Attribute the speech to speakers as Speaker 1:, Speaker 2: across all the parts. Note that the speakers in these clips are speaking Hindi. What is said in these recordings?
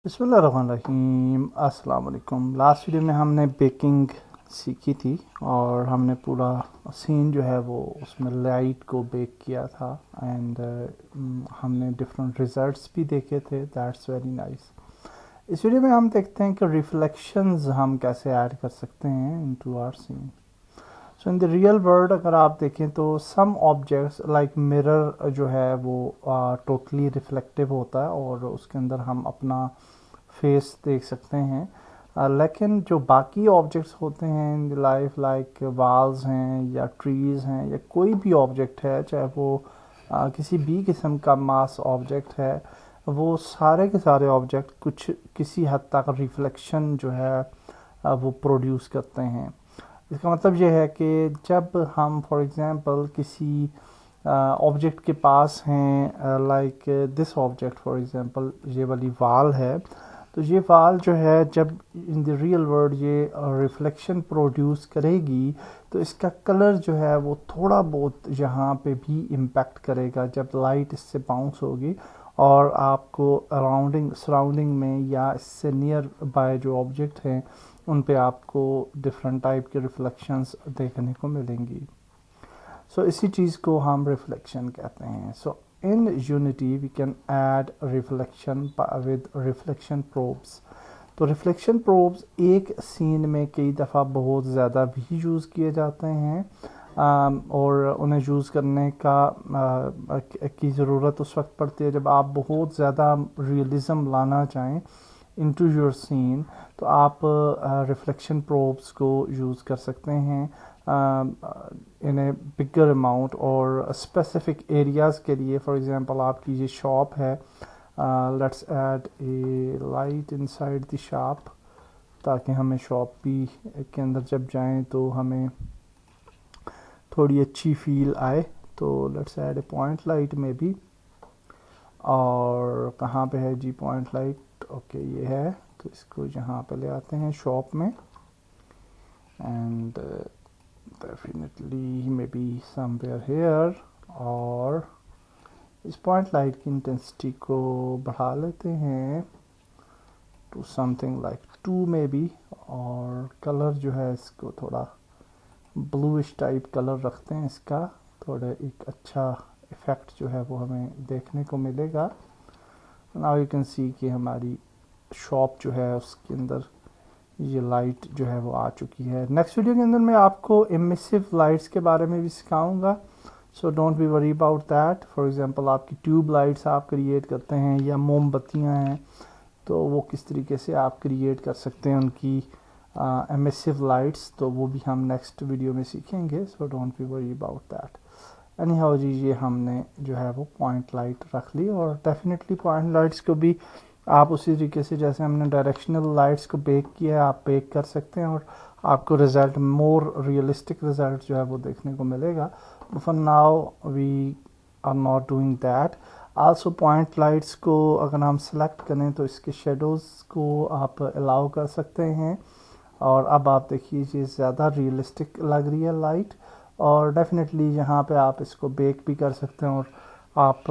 Speaker 1: बिस्मिल्लाहिर्रहमानिर्रहीम। अस्सलाम वालेकुम। लास्ट वीडियो में हमने बेकिंग सीखी थी और हमने पूरा सीन जो है वो उसमें लाइट को बेक किया था एंड हमने डिफरेंट रिजल्ट्स भी देखे थे। That's very nice. इस वीडियो में हम देखते हैं कि रिफ्लेक्शंस हम कैसे ऐड कर सकते हैं into our scene. So in the real world अगर आप देखें तो सम ऑब्जेक्ट्स लाइक मिरर जो है वो टोटली रिफ्लेक्टिव होता है और उसके अंदर हम अपना फेस देख सकते हैं। लेकिन जो बाकी ऑब्जेक्ट्स होते हैं इन लाइफ लाइक वाल्स हैं या ट्रीज़ हैं या कोई भी ऑब्जेक्ट है, चाहे वो किसी भी किस्म का मास ऑब्जेक्ट है, वो सारे के सारे ऑब्जेक्ट कुछ किसी हद तक रिफ्लेक्शन जो है वो प्रोड्यूस करते हैं। इसका मतलब ये है कि जब हम फॉर एग्ज़ाम्पल किसी ऑब्जेक्ट के पास हैं, like this object for example ये वाली वाल है, तो ये वाल जो है जब इन द रियल वर्ल्ड ये रिफ्लेक्शन प्रोड्यूस करेगी तो इसका कलर जो है वो थोड़ा बहुत यहाँ पे भी इम्पैक्ट करेगा जब लाइट इससे बाउंस होगी और आपको अराउंडिंग सराउंडिंग में या इससे नियर बाय जो ऑब्जेक्ट हैं उन पे आपको डिफरेंट टाइप के रिफ्लेक्शंस देखने को मिलेंगी। सो इसी चीज़ को हम रिफ्लेक्शन कहते हैं। So in Unity we can add reflection with reflection probes. तो रिफ्लेक्शन प्रोब्स एक सीन में कई दफ़ा बहुत ज़्यादा भी यूज़ किए जाते हैं और उन्हें यूज़ करने की ज़रूरत उस वक्त पड़ती है जब आप बहुत ज़्यादा रियलिज़म लाना चाहें इनटू योर सीन, तो आप रिफ्लेक्शन प्रोब्स को यूज़ कर सकते हैं इन ए बिगर अमाउंट और स्पेसिफिक एरियाज़ के लिए। फॉर एग्जांपल आपकी ये शॉप है, let's add a light inside the shop ताकि हमें शॉप भी के अंदर जब जाएं तो हमें थोड़ी अच्छी फील आए। तो let's add a point light में भी। और कहाँ पे है जी पॉइंट लाइट? ओके ये है, तो इसको यहाँ पे ले आते हैं शॉप में and definitely may be somewhere here. और इस पॉइंट लाइट की इंटेंसिटी को बढ़ा लेते हैं टू समथिंग लाइक 2 में बी। और कलर जो है इसको थोड़ा ब्लूइश टाइप कलर रखते हैं इसका, थोड़ा एक अच्छा इफ़ेक्ट जो है वो हमें देखने को मिलेगा। नाउ यू कैन सी कि हमारी शॉप जो है उसके अंदर ये लाइट जो है वो आ चुकी है। नेक्स्ट वीडियो के अंदर मैं आपको इमिसिव लाइट्स के बारे में भी सिखाऊंगा, सो don't be worry about that. For example आपकी ट्यूब लाइट्स आप क्रिएट करते हैं या मोमबत्तियां हैं, तो वो किस तरीके से आप क्रिएट कर सकते हैं उनकी एमिसिव लाइट्स, तो वो भी हम नेक्स्ट वीडियो में सीखेंगे। So don't be worry about that. Anyhow जी, ये हमने जो है वो पॉइंट लाइट रख ली और डेफिनेटली पॉइंट लाइट्स को भी आप उसी तरीके से जैसे हमने डायरेक्शनल लाइट्स को बेक किया है आप बेक कर सकते हैं और आपको रिजल्ट मोर रियलिस्टिक रिजल्ट जो है वो देखने को मिलेगा। For now we are not doing that. Also point lights को अगर हम सेलेक्ट करें तो इसके शेडोज़ को आप अलाउ कर सकते हैं और अब आप देखिए ये ज़्यादा रियलिस्टिक लग रही है लाइट। और डेफिनेटली यहाँ पे आप इसको बेक भी कर सकते हैं और आप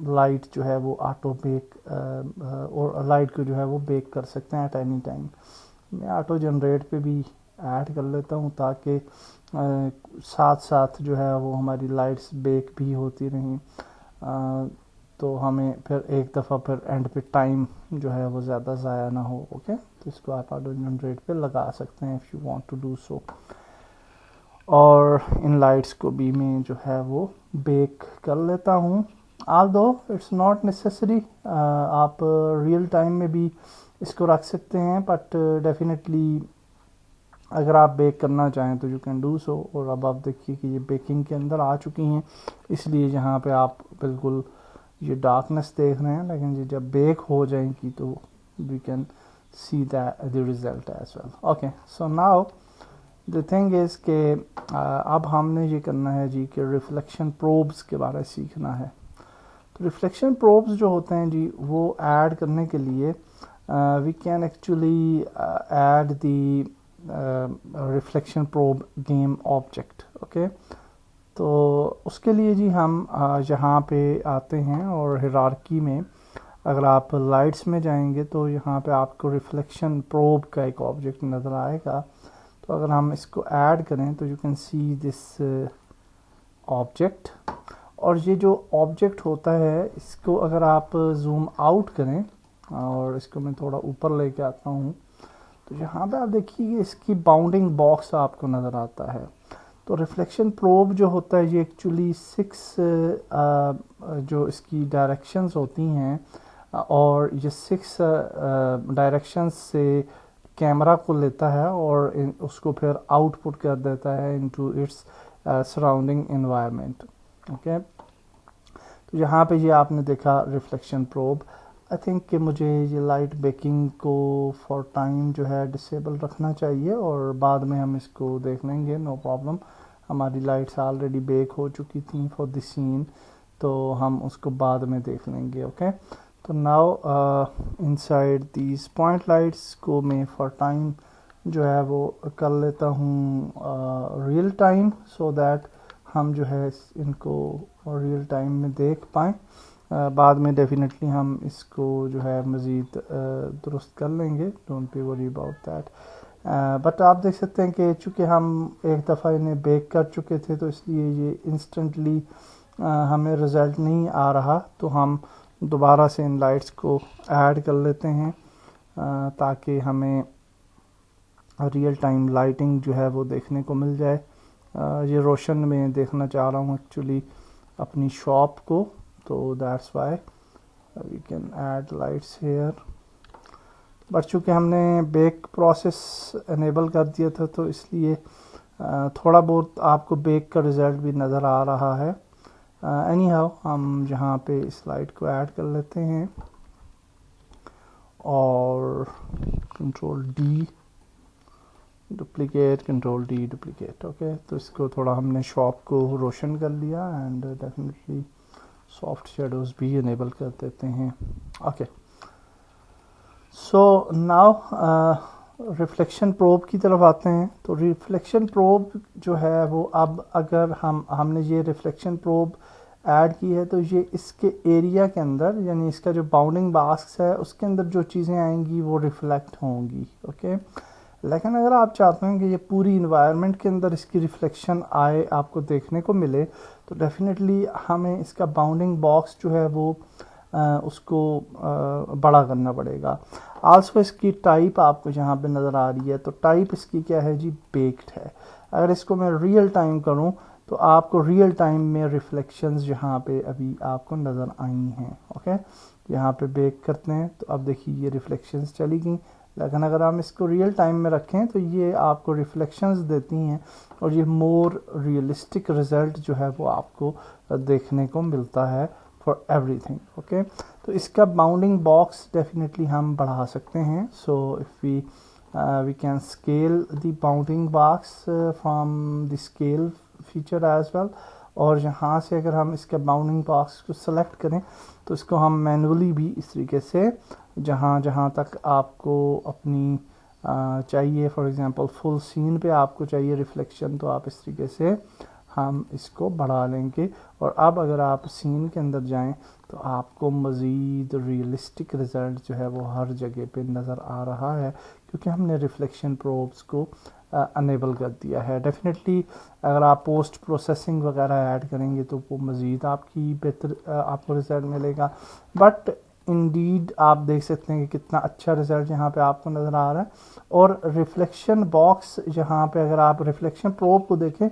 Speaker 1: लाइट जो है वो ऑटो बेक और लाइट को जो है वो बेक कर सकते हैं एट एनी टाइम। मैं ऑटो जनरेट पे भी ऐड कर लेता हूँ ताकि साथ साथ जो है वो हमारी लाइट्स बेक भी होती रहें, तो हमें फिर एक दफ़ा फिर एंड पे टाइम जो है वो ज़्यादा ज़ाया ना हो। ओके, तो इसको आप ऑटो जनरेट पे लगा सकते हैं if you want to do so. और इन लाइट्स को भी मैं जो है वो बेक कर लेता हूँ। ऑल्दो इट्स नॉट नेसेसरी, आप रियल टाइम में भी इसको रख सकते हैं, बट डेफिनेटली अगर आप बेक करना चाहें तो यू कैन डू सो। और अब आप देखिए कि ये बेकिंग के अंदर आ चुकी हैं, इसलिए यहाँ पे आप बिल्कुल ये डार्कनेस देख रहे हैं, लेकिन ये जब बेक हो जाएंगी तो we can see that the result as well. Okay, so now the thing is के अब हमने ये करना है जी कि रिफ्लेक्शन प्रोब्स के बारे में सीखना है। तो रिफ्लेक्शन प्रोब्स जो होते हैं जी वो ऐड करने के लिए we can actually add the reflection probe game object. Okay, तो उसके लिए जी हम यहाँ पे आते हैं और हायरार्की में अगर आप लाइट्स में जाएंगे तो यहाँ पे आपको रिफ्लेक्शन प्रोब का एक ऑब्जेक्ट नज़र आएगा। तो अगर हम इसको ऐड करें तो you can see this object. और ये जो ऑब्जेक्ट होता है इसको अगर आप जूम आउट करें और इसको मैं थोड़ा ऊपर लेके आता हूँ तो यहाँ पे आप देखिए इसकी बाउंडिंग बॉक्स आपको नज़र आता है। तो रिफ्लेक्शन प्रोब जो होता है ये एक्चुअली 6 जो इसकी डायरेक्शंस होती हैं और ये 6 डायरेक्शंस से कैमरा को लेता है और उसको फिर आउटपुट कर देता है into its surrounding environment. Okay, तो यहाँ पे ये आपने देखा रिफ्लेक्शन प्रोब। आई थिंक कि मुझे ये लाइट बेकिंग को फॉर टाइम जो है डिसेबल रखना चाहिए और बाद में हम इसको देख लेंगे, नो प्रॉब्लम। हमारी लाइट्स ऑलरेडी बेक हो चुकी थी फॉर द सीन, तो हम उसको बाद में देख लेंगे। ओके, तो now inside these point lights को मैं फॉर टाइम जो है वो कर लेता हूँ रियल टाइम, सो दैट हम जो है इनको रियल टाइम में देख पाएँ। बाद में डेफिनेटली हम इसको जो है मज़ीद दुरुस्त कर लेंगे, don't be worry about that. But आप देख सकते हैं कि चूँकि हम एक दफ़ा इन्हें बेक कर चुके थे तो इसलिए ये इंस्टेंटली हमें रिज़ल्ट नहीं आ रहा, तो हम दोबारा से इन लाइट्स को ऐड कर लेते हैं ताकि हमें रियल टाइम लाइटिंग जो है वो देखने को मिल जाए। ये रोशन में देखना चाह रहा हूँ एक्चुअली अपनी शॉप को, तो that's why we can add lights here. But चूँकि हमने बेक प्रोसेस इनेबल कर दिया था तो इसलिए थोड़ा बहुत आपको बेक का रिज़ल्ट भी नज़र आ रहा है। एनी हाउ हम यहाँ पे इस लाइट को ऐड कर लेते हैं और control D duplicate, control D duplicate. Okay, तो इसको थोड़ा हमने शॉप को रोशन कर लिया एंड डेफिनेटली सॉफ्ट शेडोज़ भी इनेबल कर देते हैं। Okay, so now reflection probe की तरफ आते हैं। तो रिफ्लेक्शन प्रोब जो है वो अब अगर हमने ये रिफ्लेक्शन प्रोब ऐड की है तो ये इसके एरिया के अंदर, यानी इसका जो बाउंडिंग बॉक्स है उसके अंदर जो चीज़ें आएंगी वो रिफ्लेक्ट होंगी। ओके, लेकिन अगर आप चाहते हैं कि ये पूरी इन्वायरमेंट के अंदर इसकी रिफ्लेक्शन आए, आपको देखने को मिले, तो डेफिनेटली हमें इसका बाउंडिंग बॉक्स जो है वो उसको बड़ा करना पड़ेगा। आल्सो इसकी टाइप आपको यहाँ पे नज़र आ रही है, तो टाइप इसकी क्या है जी, बेक्ड है। अगर इसको मैं रियल टाइम करूँ तो आपको रियल टाइम में रिफ्लेक्शंस यहाँ पे अभी आपको नज़र आई हैं। ओके, यहाँ पे बेक करते हैं तो अब देखिए ये रिफ्लेक्शंस चली गई, लेकिन अगर हम इसको रियल टाइम में रखें तो ये आपको रिफ्लेक्शंस देती हैं और ये मोर रियलिस्टिक रिज़ल्ट जो है वो आपको देखने को मिलता है फॉर एवरीथिंग। ओके, तो इसका बाउंडिंग बॉक्स डेफिनेटली हम बढ़ा सकते हैं। So if we can scale the bounding box from the scale feature as well, और यहाँ से अगर हम इसके बाउंडिंग बॉक्स को सेलेक्ट करें तो इसको हम मैनुअली भी इस तरीके से जहाँ जहाँ तक आपको अपनी चाहिए, फॉर एग्जांपल फुल सीन पे आपको चाहिए रिफ्लेक्शन, तो आप इस तरीके से हम इसको बढ़ा लेंगे। और अब अगर आप सीन के अंदर जाएं तो आपको मज़ीद रियलिस्टिक रिज़ल्ट जो है वो हर जगह पे नज़र आ रहा है, क्योंकि हमने रिफ्लेक्शन प्रोब्स को अनेबल कर दिया है। डेफिनेटली अगर आप पोस्ट प्रोसेसिंग वगैरह ऐड करेंगे तो वो मज़ीद आपकी बेहतर आपको रिज़ल्ट मिलेगा। बट इंडीड आप देख सकते हैं कि कितना अच्छा रिज़ल्ट यहाँ पे आपको नज़र आ रहा है। और रिफ्लेक्शन बॉक्स यहाँ पे अगर आप रिफ्लेक्शन प्रोब को देखें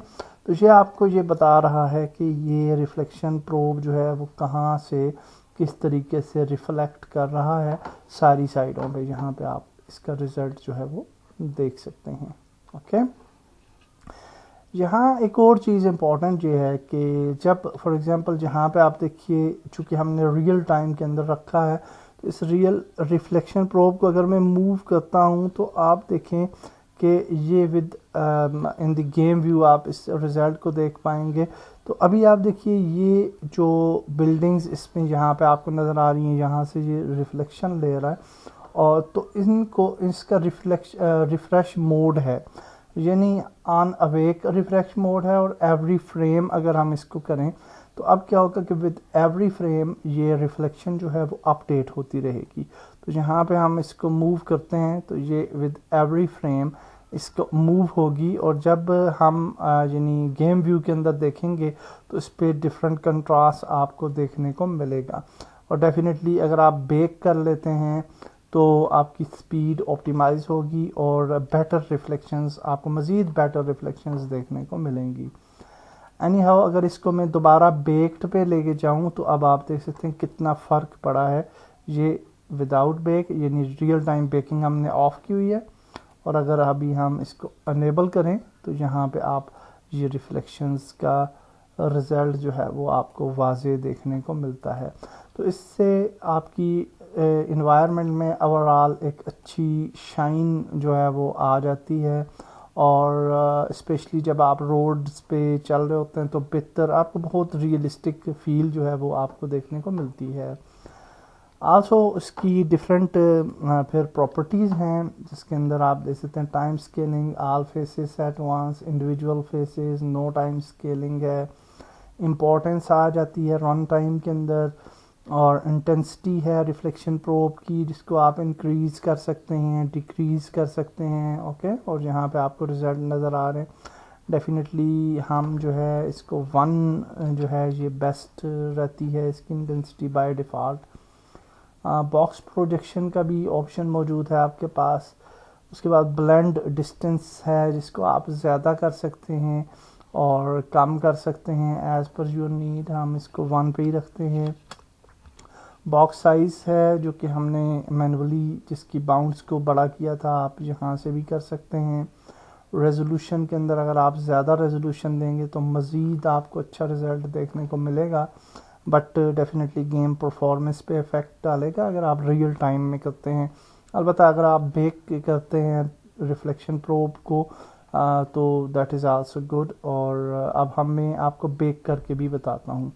Speaker 1: तो ये आपको ये बता रहा है कि ये रिफ्लेक्शन प्रोब जो है वो कहाँ से किस तरीके से रिफ्लेक्ट कर रहा है सारी साइडों पे। यहाँ पे आप इसका रिज़ल्ट जो है वो देख सकते हैं। ओके, यहाँ एक और चीज़ इम्पॉर्टेंट ये है कि जब फॉर एग्जांपल जहाँ पे आप देखिए, चूँकि हमने रियल टाइम के अंदर रखा है, तो इस रियल रिफ्लेक्शन प्रोब को अगर मैं मूव करता हूँ तो आप देखें कि ये with in the game view आप इस रिज़ल्ट को देख पाएंगे। तो अभी आप देखिए ये जो बिल्डिंग्स इसमें यहाँ पे आपको नज़र आ रही हैं, यहाँ से ये रिफ्लेक्शन ले रहा है, और तो इनको इसका रिफ्रेश मोड है, यानी ऑन अवेक रिफ्रेश मोड है। और एवरी फ्रेम अगर हम इसको करें तो अब क्या होगा कि विद एवरी फ्रेम ये रिफ्लेक्शन जो है वो अपडेट होती रहेगी। तो यहाँ पे हम इसको मूव करते हैं तो ये विद एवरी फ्रेम इसको मूव होगी, और जब हम यानी गेम व्यू के अंदर देखेंगे तो इस पर डिफरेंट कंट्रास्ट आपको देखने को मिलेगा। और डेफिनेटली अगर आप बेक कर लेते हैं तो आपकी स्पीड ऑप्टिमाइज होगी और बेटर रिफ्लेक्शंस, आपको मज़ीद बेटर रिफ्लेक्शंस देखने को मिलेंगी। एनी हाउ अगर इसको मैं दोबारा बेक्ड पे लेके जाऊं तो अब आप देख सकते हैं कितना फ़र्क पड़ा है। ये विदाउट बेक यानी रियल टाइम बेकिंग हमने ऑफ की हुई है, और अगर अभी हम इसको अनेबल करें तो यहाँ पे आप ये रिफ्लेक्शंस का रिज़ल्ट जो है वो आपको वाज़े देखने को मिलता है। तो इससे आपकी इन्वायरमेंट में ओवरऑल एक अच्छी शाइन जो है वो आ जाती है, और स्पेशली जब आप रोड्स पे चल रहे होते हैं तो बेहतर आपको बहुत रियलिस्टिक फील जो है वो आपको देखने को मिलती है। आल्सो इसकी डिफरेंट फिर प्रॉपर्टीज़ हैं जिसके अंदर आप देख सकते हैं time scaling, all faces at once, individual faces, no time scaling है, इम्पोर्टेंस आ जाती है रन टाइम के अंदर, और इंटेंसिटी है रिफ्लेक्शन प्रोब की जिसको आप इंक्रीज़ कर सकते हैं, डिक्रीज़ कर सकते हैं। ओके, और यहाँ पे आपको रिजल्ट नज़र आ रहे हैं। डेफिनेटली हम जो है इसको 1 जो है ये बेस्ट रहती है इसकी intensity by default. Box projection का भी ऑप्शन मौजूद है आपके पास। उसके बाद ब्लेंड डिस्टेंस है जिसको आप ज़्यादा कर सकते हैं और कम कर सकते हैं एज़ पर योर नीड, हम इसको 1 पे ही रखते हैं। बॉक्स साइज़ है जो कि हमने मैनुअली जिसकी बाउंड्स को बड़ा किया था, आप यहाँ से भी कर सकते हैं। रेजोल्यूशन के अंदर अगर आप ज़्यादा रेजोल्यूशन देंगे तो मज़ीद आपको अच्छा रिज़ल्ट देखने को मिलेगा, बट डेफिनेटली गेम परफॉर्मेंस पे इफ़ेक्ट डालेगा अगर आप रियल टाइम में करते हैं। अलबत्ता अगर आप बेक करते हैं रिफ्लेक्शन प्रोब को तो दैट इज़ आल्सो गुड। और अब मैं आपको बेक करके भी बताता हूँ।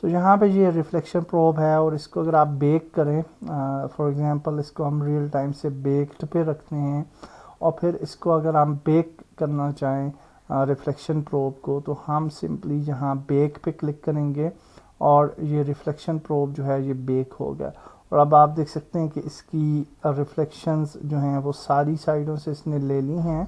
Speaker 1: तो यहाँ पे ये रिफ्लेक्शन प्रोब है और इसको अगर आप बेक करें, फॉर एग्जांपल इसको हम रियल टाइम से बेक्ड पे रखते हैं, और फिर इसको अगर हम बेक करना चाहें रिफ्लेक्शन प्रोब को तो हम सिंपली यहाँ बेक पे क्लिक करेंगे और ये रिफ्लेक्शन प्रोब जो है ये बेक हो गया। और अब आप देख सकते हैं कि इसकी रिफ्लेक्शंस जो हैं वो सारी साइडों से इसने ले ली हैं,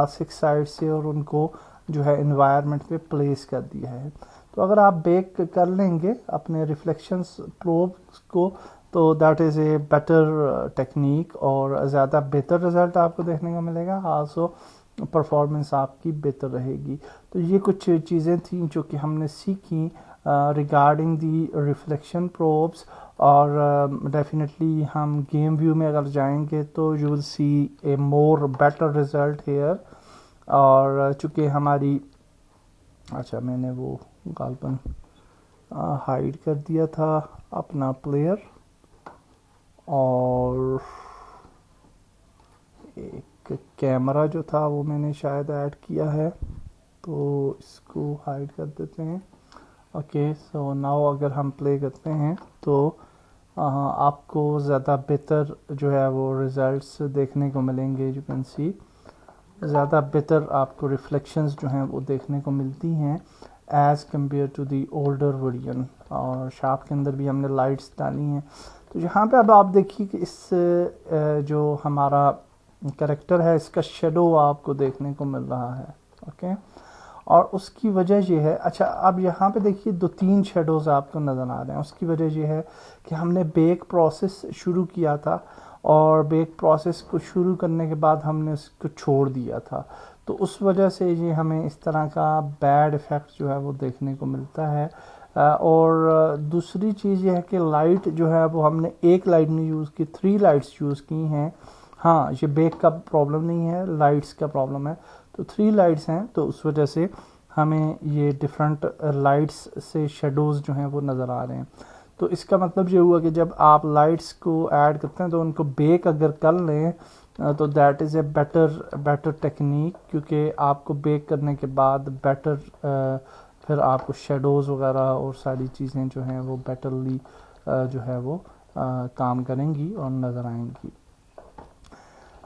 Speaker 1: 6 साइड से, और उनको जो है एनवायरनमेंट पे प्लेस कर दिया है। तो अगर आप बेक कर लेंगे अपने रिफ्लेक्शंस प्रोब्स को तो that is a better technique और ज़्यादा बेहतर रिज़ल्ट आपको देखने को मिलेगा। आल्सो परफॉर्मेंस आपकी बेहतर रहेगी। तो ये कुछ चीज़ें थी जो कि हमने सीखी रिगार्डिंग दी रिफ्लेक्शन प्रोब्स, और डेफिनेटली हम गेम व्यू में अगर जाएंगे तो you will see a more better result here. और चूँकि हमारी अच्छा मैंने वो गालपन हाइड कर दिया था अपना प्लेयर, और एक कैमरा जो था वो मैंने शायद ऐड किया है तो इसको हाइड कर देते हैं। ओके, सो नाउ अगर हम प्ले करते हैं तो आपको ज़्यादा बेहतर जो है वो रिज़ल्ट्स देखने को मिलेंगे। यू कैन सी ज़्यादा बेहतर आपको रिफ्लेक्शंस जो हैं वो देखने को मिलती हैं as compared to the older version. और शार्प के अंदर भी हमने लाइट्स डाली हैं। तो यहाँ पे अब आप देखिए कि इस जो हमारा कैरेक्टर है इसका शेडो आपको देखने को मिल रहा है। ओके, और उसकी वजह ये है, अच्छा अब यहाँ पे देखिए 2-3 शेडोज़ आपको नज़र आ रहे हैं। उसकी वजह ये है कि हमने बेक प्रोसेस शुरू किया था और बेक प्रोसेस को शुरू करने के बाद हमने उसको छोड़ दिया था, तो उस वजह से ये हमें इस तरह का बैड इफ़ेक्ट जो है वो देखने को मिलता है। और दूसरी चीज़ ये है कि लाइट जो है वो हमने एक लाइट नहीं यूज़ की, 3 लाइट्स यूज़ की हैं। हाँ, ये बेक का प्रॉब्लम नहीं है, लाइट्स का प्रॉब्लम है। तो 3 लाइट्स हैं तो उस वजह से हमें ये डिफरेंट लाइट्स से शेडोज़ जो हैं वो नज़र आ रहे हैं। तो इसका मतलब ये हुआ कि जब आप लाइट्स को ऐड करते हैं तो उनको बेक अगर कर लें तो that is a better technique, क्योंकि आपको बेक करने के बाद बेटर फिर आपको शेडोज़ वगैरह और सारी चीज़ें जो हैं वो बेटरली जो है वो काम करेंगी और नज़र आएंगी।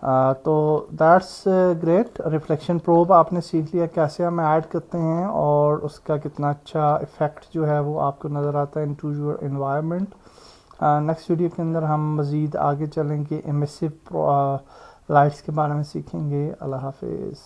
Speaker 1: तो दैट्स ग्रेट। रिफ्लेक्शन प्रोब आपने सीख लिया कैसे हम ऐड करते हैं और उसका कितना अच्छा इफ़ेक्ट जो है वो आपको नज़र आता है into your environment. Next video के अंदर हम मज़ीद आगे चलेंगे, इमिसिव लाइट्स के बारे में सीखेंगे। अल्लाह हाफिज़।